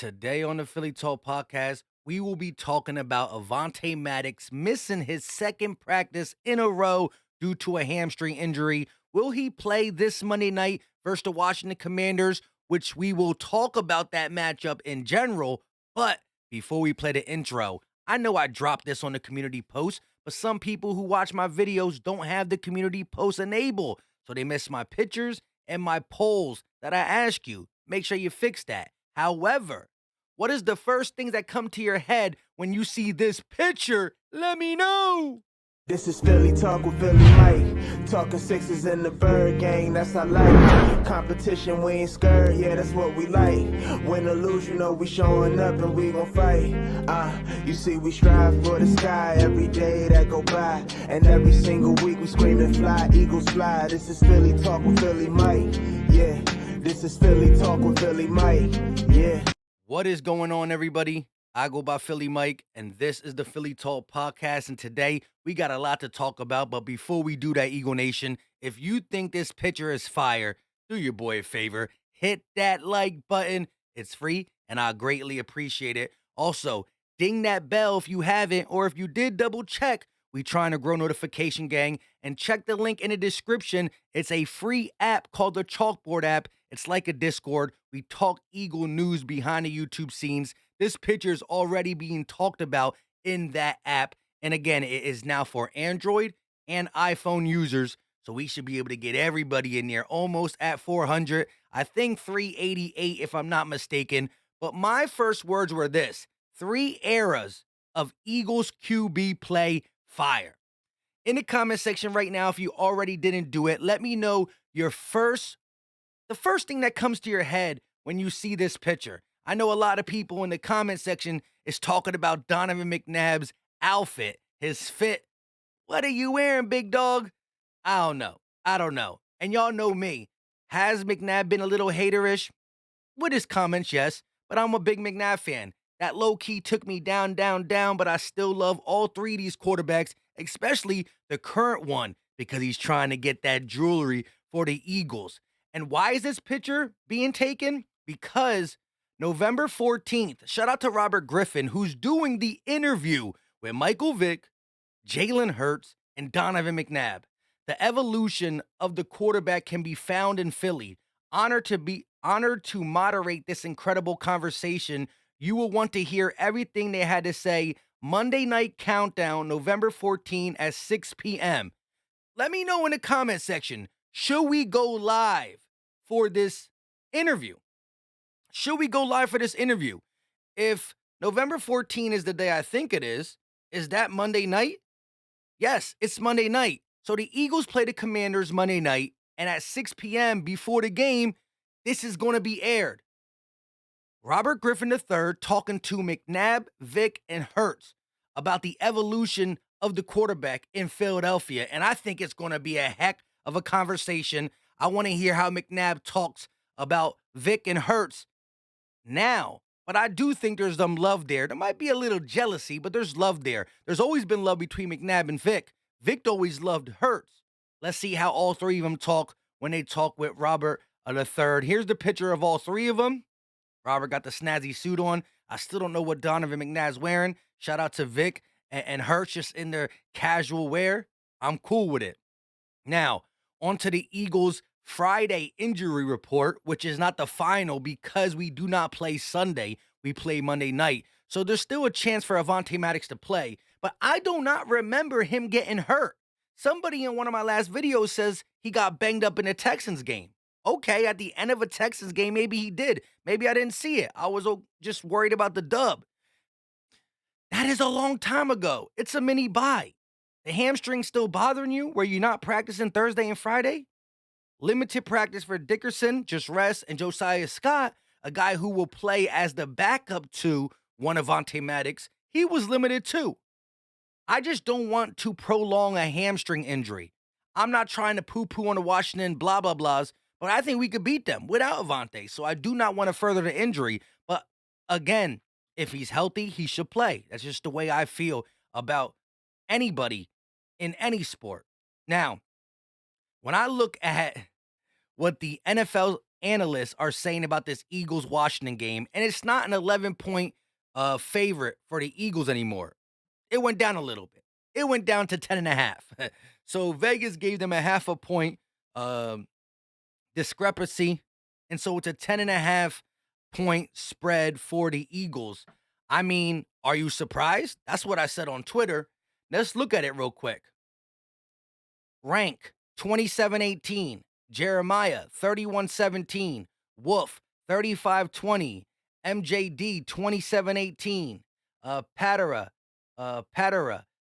Today on the Philly Talk podcast, we will be talking about Avonte Maddox missing his second practice in a row due to a hamstring injury. Will he play this Monday night versus the Washington Commanders, which we will talk about that matchup in general. But before we play the intro, I know I dropped this on the community post, but some people who watch my videos don't have the community post enabled. So they miss my pictures and my polls that I ask you. Make sure you fix that. However, what is the first thing that come to your head when you see this picture? Let me know. This is Philly Talk with Philly Mike. Talking sixes in the bird gang, that's I like. Competition, we ain't scared, yeah, that's what we like. Win or lose, you know we showing up and we gon' fight. You see we strive for the sky every day that go by. And every single week we screaming fly, eagles fly. This is Philly Talk with Philly Mike, yeah. This is Philly Talk with Philly Mike, yeah. What is going on, everybody? I go by Philly Mike, and this is the Philly Talk podcast. And today we got a lot to talk about. But before we do that, Eagle Nation, if you think this picture is fire, do your boy a favor, hit that like button. It's free, and I greatly appreciate it. Also, ding that bell if you haven't, or if you did, double check. We trying to grow notification gang, and check the link in the description. It's a free app called the Chalkboard app. It's like a Discord. We talk Eagle news behind the YouTube scenes. This picture is already being talked about in that app. And again, it is now for Android and iPhone users. So we should be able to get everybody in there almost at 400. I think 388 if I'm not mistaken. But my first words were this: 3 eras of Eagles QB play fire. In the comment section right now, if you already didn't do it, let me know the first thing that comes to your head when you see this picture. I know a lot of people in the comment section is talking about Donovan McNabb's outfit, his fit. What are you wearing, big dog? I don't know. And y'all know me. Has McNabb been a little haterish? With his comments, yes. But I'm a big McNabb fan. That low-key took me down, but I still love all 3 of these quarterbacks, especially the current one, because he's trying to get that jewelry for the Eagles. And why is this picture being taken? Because November 14th, shout out to Robert Griffin, who's doing the interview with Michael Vick, Jalen Hurts, and Donovan McNabb. The evolution of the quarterback can be found in Philly. Honored to moderate this incredible conversation. You will want to hear everything they had to say. Monday Night Countdown, November 14 at 6 p.m. Let me know in the comment section, should we go live for this interview? Should we go live for this interview? If November 14 is the day I think it is that Monday night? Yes, it's Monday night. So the Eagles play the Commanders Monday night, and at 6 p.m. before the game, this is going to be aired. Robert Griffin III talking to McNabb, Vick, and Hurts about the evolution of the quarterback in Philadelphia, and I think it's going to be a heck of a conversation. I want to hear how McNabb talks about Vick and Hurts now, but I do think there's some love there. There might be a little jealousy, but there's love there. There's always been love between McNabb and Vick. Vick always loved Hurts. Let's see how all 3 of them talk when they talk with Robert the third. Here's the picture of all 3 of them. Robert got the snazzy suit on. I still don't know what Donovan McNabb's wearing. Shout out to Vick and Hurts just in their casual wear. I'm cool with it. Now, on to the Eagles' Friday injury report, which is not the final because we do not play Sunday. We play Monday night. So there's still a chance for Avonte Maddox to play. But I do not remember him getting hurt. Somebody in one of my last videos says he got banged up in the Texans game. Okay, at the end of a Texans game, maybe he did. Maybe I didn't see it. I was just worried about the dub. That is a long time ago. It's a mini bye. The hamstring still bothering you where you're not practicing Thursday and Friday? Limited practice for Dickerson, just rest, and Josiah Scott, a guy who will play as the backup to one Avonte Maddox. He was limited too. I just don't want to prolong a hamstring injury. I'm not trying to poo-poo on the Washington blah, blah, blahs, but I think we could beat them without Avonte, so I do not want to further the injury. But again, if he's healthy, he should play. That's just the way I feel about anybody in any sport. Now, when I look at what the NFL analysts are saying about this Eagles Washington game, and it's not an 11-point favorite for the Eagles anymore. It went down a little bit. It went down to 10.5. So Vegas gave them a half a point um, discrepancy. And so it's a 10.5 point spread for the Eagles. I mean, are you surprised? That's what I said on Twitter. Let's look at it real quick. Rank 27-18. Jeremiah 31-17. Wolf 35-20. MJD 27-18. Patera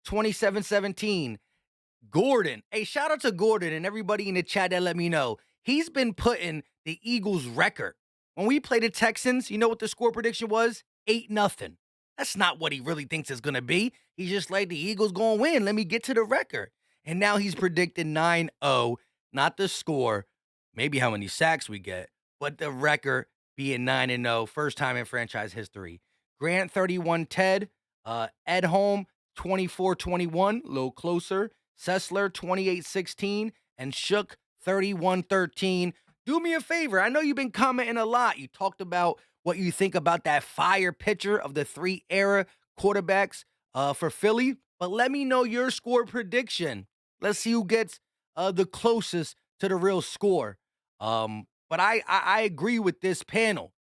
27-17. Gordon. Hey, shout out to Gordon and everybody in the chat that let me know. He's been putting the Eagles record. When we played the Texans, you know what the score prediction was? 8-0. That's not what he really thinks it's going to be. He's just like, the Eagles going to win. Let me get to the record. And now he's predicting 9-0, not the score, maybe how many sacks we get, but the record being 9-0, first time in franchise history. Grant 31, Ted, Edholm 24-21, a little closer. Sessler 28-16, and Shook 31-13. Do me a favor. I know you've been commenting a lot. You talked about what you think about that fire picture of the 3 era quarterbacks for Philly, but let me know your score prediction. Let's see who gets the closest to the real score. But I agree with this panel.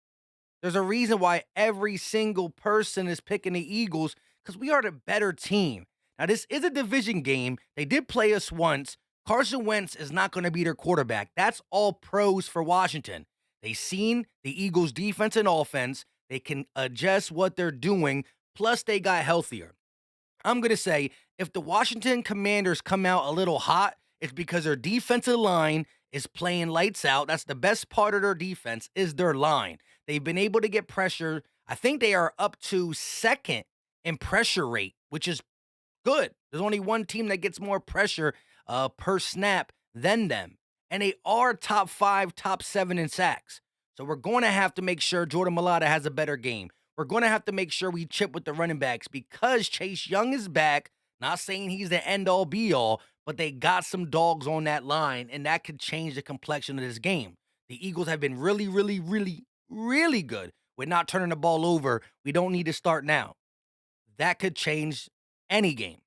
There's a reason why every single person is picking the Eagles, because we are the better team. Now, this is a division game. They did play us once. Carson Wentz is not going to be their quarterback. That's all pros for Washington. They've seen the Eagles' defense and offense. They can adjust what they're doing. Plus, they got healthier. I'm going to say if the Washington Commanders come out a little hot, it's because their defensive line is playing lights out. That's the best part of their defense is their line. They've been able to get pressure. I think they are up to second in pressure rate, which is good. There's only one team that gets more pressure per snap than them. And they are top 5, top 7 in sacks. So we're going to have to make sure Jordan Mailata has a better game. We're going to have to make sure we chip with the running backs because Chase Young is back. Not saying he's the end-all, be-all, but they got some dogs on that line, and that could change the complexion of this game. The Eagles have been really, really, really, really good with not turning the ball over. We don't need to start now. That could change any game.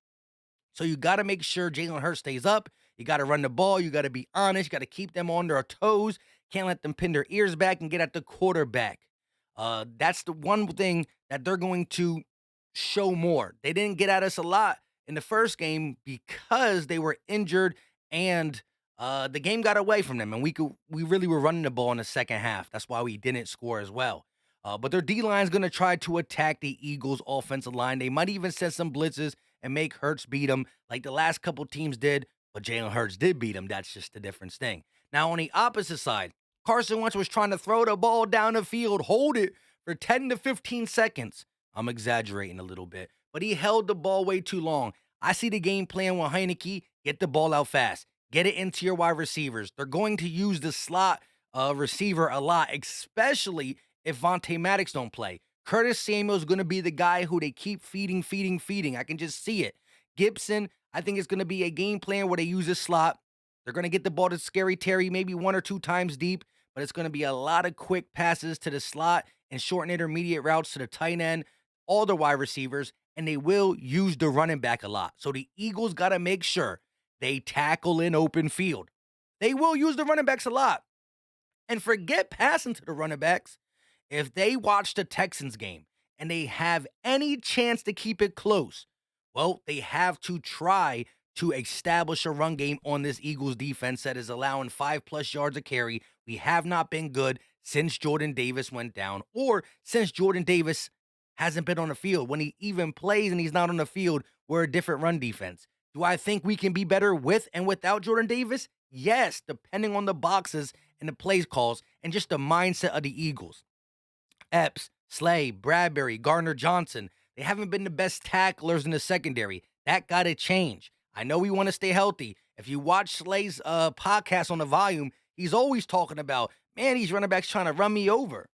So you got to make sure Jalen Hurts stays up. You got to run the ball. You got to be honest. You got to keep them on their toes. Can't let them pin their ears back and get at the quarterback. That's the one thing that they're going to show more. They didn't get at us a lot in the first game because they were injured and the game got away from them. And we really were running the ball in the second half. That's why we didn't score as well. But their D-line is going to try to attack the Eagles' offensive line. They might even send some blitzes and make Hurts beat them like the last couple teams did, but Jalen Hurts did beat them. That's just the difference thing. Now, on the opposite side, Carson Wentz was trying to throw the ball down the field, hold it for 10 to 15 seconds. I'm exaggerating a little bit, but he held the ball way too long. I see the game plan with Heineke. Get the ball out fast. Get it into your wide receivers. They're going to use the slot receiver a lot, especially if Vontae Maddox don't play. Curtis Samuel is going to be the guy who they keep feeding. I can just see it. Gibson, I think it's going to be a game plan where they use a slot. They're going to get the ball to Scary Terry maybe 1 or 2 times deep, but it's going to be a lot of quick passes to the slot and short and intermediate routes to the tight end, all the wide receivers, and they will use the running back a lot. So the Eagles got to make sure they tackle in open field. They will use the running backs a lot. And forget passing to the running backs. If they watch the Texans game and they have any chance to keep it close, well, they have to try to establish a run game on this Eagles defense that is allowing 5+ yards a carry. We have not been good since Jordan Davis went down or since Jordan Davis hasn't been on the field. When he even plays and he's not on the field, we're a different run defense. Do I think we can be better with and without Jordan Davis? Yes, depending on the boxes and the plays calls and just the mindset of the Eagles. Epps, Slay, Bradbury, Gardner Johnson, they haven't been the best tacklers in the secondary. That got to change. I know we want to stay healthy. If you watch Slay's podcast on the volume, he's always talking about, man, these running backs trying to run me over.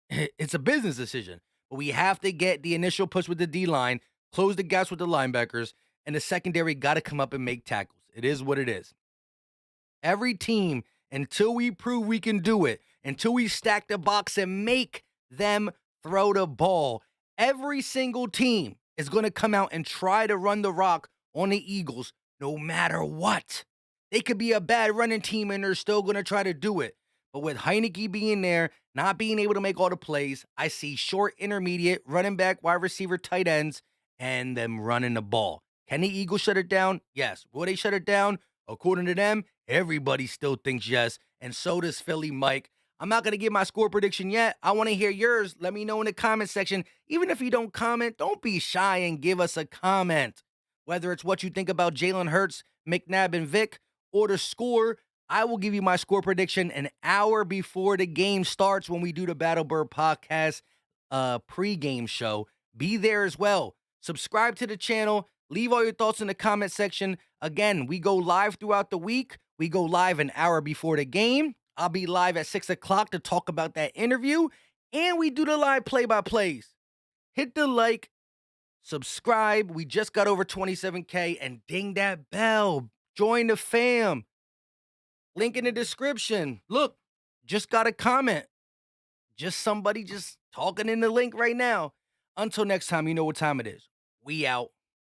It's a business decision. But we have to get the initial push with the D-line, close the gaps with the linebackers, and the secondary got to come up and make tackles. It is what it is. Every team, until we prove we can do it, until we stack the box and make them throw the ball. Every single team is going to come out and try to run the rock on the Eagles no matter what. They could be a bad running team and they're still going to try to do it. But with Heineke being there, not being able to make all the plays, I see short, intermediate, running back, wide receiver, tight ends, and them running the ball. Can the Eagles shut it down? Yes. Will they shut it down? According to them, everybody still thinks yes, and so does Philly Mike. I'm not going to give my score prediction yet. I want to hear yours. Let me know in the comment section. Even if you don't comment, don't be shy and give us a comment. Whether it's what you think about Jalen Hurts, McNabb, and Vick, or the score, I will give you my score prediction an hour before the game starts when we do the Battlebird podcast pre-game show. Be there as well. Subscribe to the channel. Leave all your thoughts in the comment section. Again, we go live throughout the week. We go live an hour before the game. I'll be live at 6 o'clock to talk about that interview. And we do the live play-by-plays. Hit the like, subscribe. We just got over 27K. And ding that bell. Join the fam. Link in the description. Look, just got a comment. Just somebody just talking in the link right now. Until next time, you know what time it is. We out.